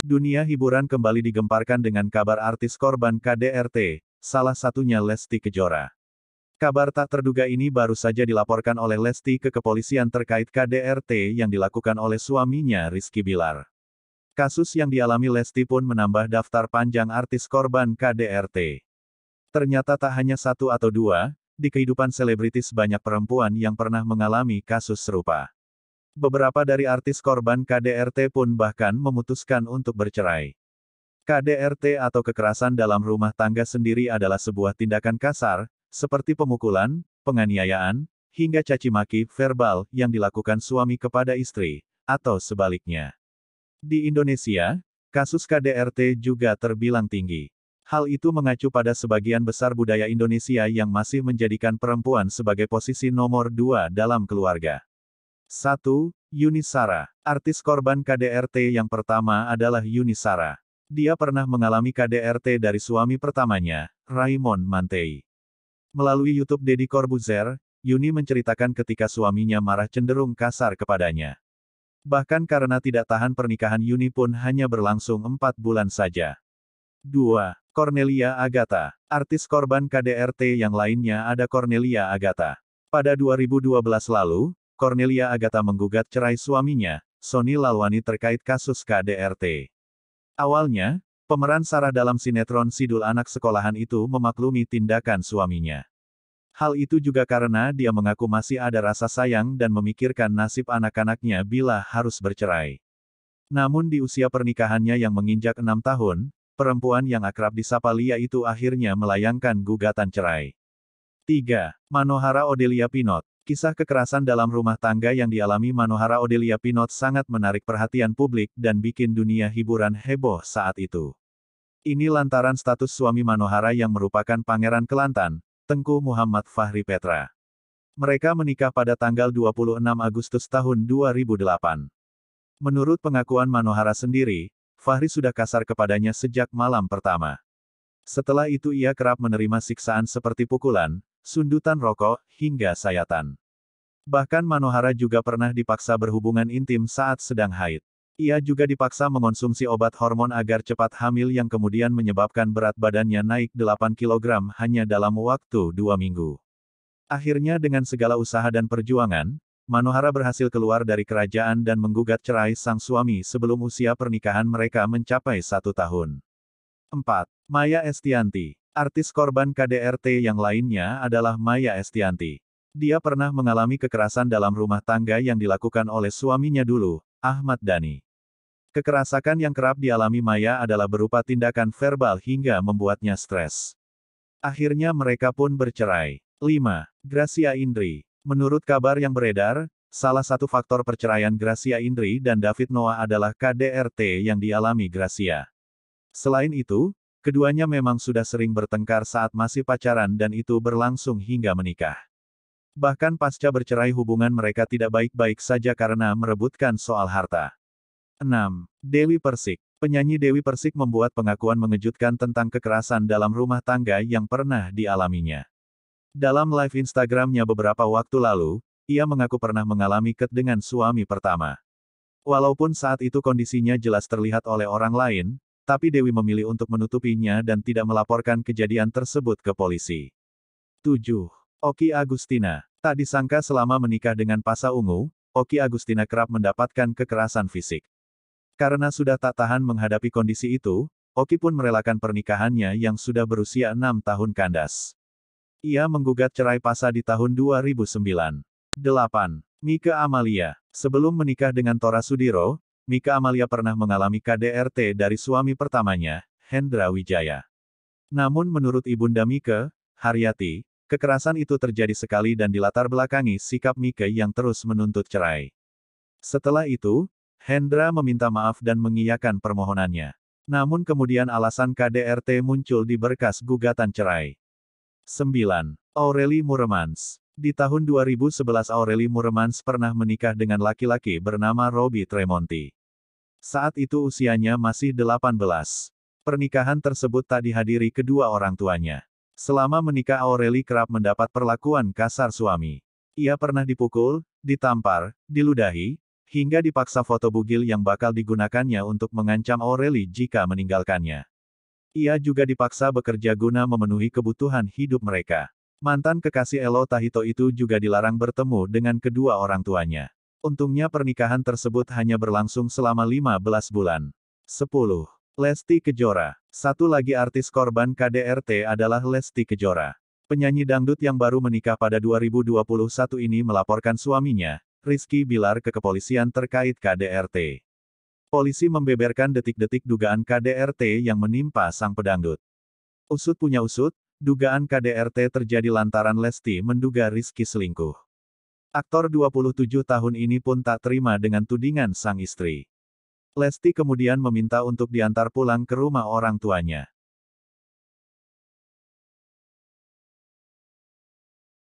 Dunia hiburan kembali digemparkan dengan kabar artis korban KDRT, salah satunya Lesti Kejora. Kabar tak terduga ini baru saja dilaporkan oleh Lesti ke kepolisian terkait KDRT yang dilakukan oleh suaminya Rizky Bilar. Kasus yang dialami Lesti pun menambah daftar panjang artis korban KDRT. Ternyata tak hanya satu atau dua, di kehidupan selebritis banyak perempuan yang pernah mengalami kasus serupa. Beberapa dari artis korban KDRT pun bahkan memutuskan untuk bercerai. KDRT atau kekerasan dalam rumah tangga sendiri adalah sebuah tindakan kasar, seperti pemukulan, penganiayaan, hingga caci maki verbal yang dilakukan suami kepada istri, atau sebaliknya. Di Indonesia, kasus KDRT juga terbilang tinggi. Hal itu mengacu pada sebagian besar budaya Indonesia yang masih menjadikan perempuan sebagai posisi nomor 2 dalam keluarga. 1. Yuni Shara. Artis korban KDRT yang pertama adalah Yuni Shara. Dia pernah mengalami KDRT dari suami pertamanya, Raymond Mantei. Melalui YouTube Deddy Corbuzier, Yuni menceritakan ketika suaminya marah cenderung kasar kepadanya. Bahkan karena tidak tahan pernikahan Yuni pun hanya berlangsung 4 bulan saja. 2. Cornelia Agatha. Artis korban KDRT yang lainnya ada Cornelia Agatha. Pada 2012 lalu, Cornelia Agatha menggugat cerai suaminya, Sonny Lalwani terkait kasus KDRT. Awalnya, pemeran Sarah dalam sinetron Sidul Anak Sekolahan itu memaklumi tindakan suaminya. Hal itu juga karena dia mengaku masih ada rasa sayang dan memikirkan nasib anak-anaknya bila harus bercerai. Namun di usia pernikahannya yang menginjak 6 tahun, perempuan yang akrab disapa Lia itu akhirnya melayangkan gugatan cerai. 3. Manohara Odelia Pinot. Kisah kekerasan dalam rumah tangga yang dialami Manohara Odelia Pinot sangat menarik perhatian publik dan bikin dunia hiburan heboh saat itu. Ini lantaran status suami Manohara yang merupakan Pangeran Kelantan, Tengku Muhammad Fahri Petra. Mereka menikah pada tanggal 26 Agustus tahun 2008. Menurut pengakuan Manohara sendiri, Fahri sudah kasar kepadanya sejak malam pertama. Setelah itu ia kerap menerima siksaan seperti pukulan, sundutan rokok, hingga sayatan. Bahkan Manohara juga pernah dipaksa berhubungan intim saat sedang haid. Ia juga dipaksa mengonsumsi obat hormon agar cepat hamil yang kemudian menyebabkan berat badannya naik 8 kg hanya dalam waktu 2 minggu. Akhirnya dengan segala usaha dan perjuangan, Manohara berhasil keluar dari kerajaan dan menggugat cerai sang suami sebelum usia pernikahan mereka mencapai 1 tahun. 4. Maya Estianty. Artis korban KDRT yang lainnya adalah Maya Estianty. Dia pernah mengalami kekerasan dalam rumah tangga yang dilakukan oleh suaminya dulu, Ahmad Dhani. Kekerasan yang kerap dialami Maya adalah berupa tindakan verbal hingga membuatnya stres. Akhirnya mereka pun bercerai. 5. Gracia Indri. Menurut kabar yang beredar, salah satu faktor perceraian Gracia Indri dan David Noah adalah KDRT yang dialami Gracia. Selain itu, keduanya memang sudah sering bertengkar saat masih pacaran dan itu berlangsung hingga menikah. Bahkan pasca bercerai hubungan mereka tidak baik-baik saja karena merebutkan soal harta. 6. Dewi Persik. Penyanyi Dewi Persik membuat pengakuan mengejutkan tentang kekerasan dalam rumah tangga yang pernah dialaminya. Dalam live Instagramnya beberapa waktu lalu, ia mengaku pernah mengalami ket dengan suami pertama. Walaupun saat itu kondisinya jelas terlihat oleh orang lain, tapi Dewi memilih untuk menutupinya dan tidak melaporkan kejadian tersebut ke polisi. 7. Okky Agustina. Tak disangka selama menikah dengan Pasha Ungu, Okky Agustina kerap mendapatkan kekerasan fisik. Karena sudah tak tahan menghadapi kondisi itu, Okky pun merelakan pernikahannya yang sudah berusia 6 tahun kandas. Ia menggugat cerai Pasha di tahun 2009. 8. Mika Amalia. Sebelum menikah dengan Tora Sudiro, Mika Amalia pernah mengalami KDRT dari suami pertamanya, Hendra Wijaya. Namun menurut ibunda Mika, Haryati, kekerasan itu terjadi sekali dan dilatar belakangi sikap Mika yang terus menuntut cerai. Setelah itu, Hendra meminta maaf dan mengiyakan permohonannya. Namun kemudian alasan KDRT muncul di berkas gugatan cerai. 9. Aureli Muremans. Di tahun 2011 Aureli Muremans pernah menikah dengan laki-laki bernama Robby Tremonti. Saat itu usianya masih 18. Pernikahan tersebut tak dihadiri kedua orang tuanya. Selama menikah Aureli kerap mendapat perlakuan kasar suami. Ia pernah dipukul, ditampar, diludahi, Hingga dipaksa foto bugil yang bakal digunakannya untuk mengancam Aureli jika meninggalkannya. Ia juga dipaksa bekerja guna memenuhi kebutuhan hidup mereka. Mantan kekasih Elo Tahito itu juga dilarang bertemu dengan kedua orang tuanya. Untungnya pernikahan tersebut hanya berlangsung selama 15 bulan. 10. Lesti Kejora. Satu lagi artis korban KDRT adalah Lesti Kejora. Penyanyi dangdut yang baru menikah pada 2021 ini melaporkan suaminya, Rizky Bilar ke kepolisian terkait KDRT. Polisi membeberkan detik-detik dugaan KDRT yang menimpa sang pedangdut. Usut punya usut, dugaan KDRT terjadi lantaran Lesti menduga Rizky selingkuh. Aktor 27 tahun ini pun tak terima dengan tudingan sang istri. Lesti kemudian meminta untuk diantar pulang ke rumah orang tuanya.